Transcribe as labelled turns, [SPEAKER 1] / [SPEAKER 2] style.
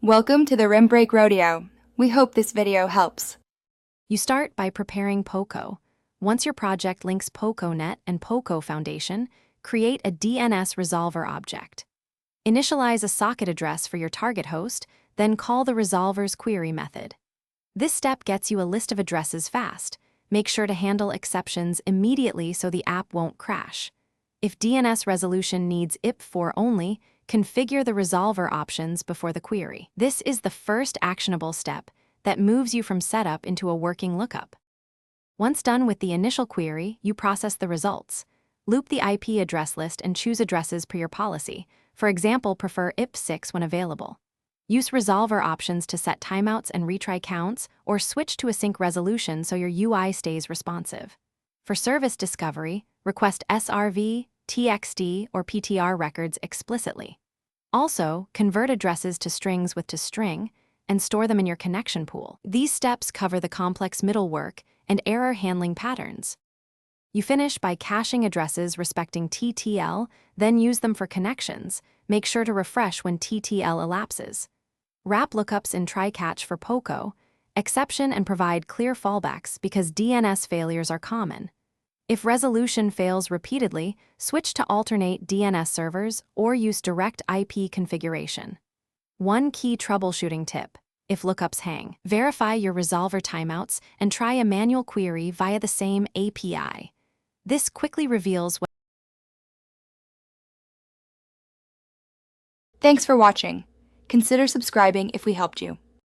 [SPEAKER 1] Welcome to the Rim Break Rodeo. We hope this video helps.
[SPEAKER 2] You start by preparing Poco. Once your project links PocoNet and Poco Foundation, create a DNS resolver object. Initialize a socket address for your target host, then call the resolver's query method. This step gets you a list of addresses fast. Make sure to handle exceptions immediately so the app won't crash. If DNS resolution needs IP4 only, configure the resolver options before the query. This is the first actionable step that moves you from setup into a working lookup. Once done with the initial query, you process the results. Loop the IP address list and choose addresses per your policy. For example, prefer IP6 when available. Use resolver options to set timeouts and retry counts, or switch to async resolution so your UI stays responsive. For service discovery, request SRV, TXT, or PTR records explicitly. Also, convert addresses to strings with toString and store them in your connection pool. These steps cover the complex middlework and error handling patterns. You finish by caching addresses respecting TTL, then use them for connections. Make sure to refresh when TTL elapses. Wrap lookups in try-catch for Poco, exception and provide clear fallbacks because DNS failures are common. If resolution fails repeatedly, switch to alternate DNS servers or use direct IP configuration. One key troubleshooting tip: if lookups hang, verify your resolver timeouts and try a manual query via the same API. This quickly reveals what.
[SPEAKER 1] Thanks for watching. Consider subscribing if we helped you.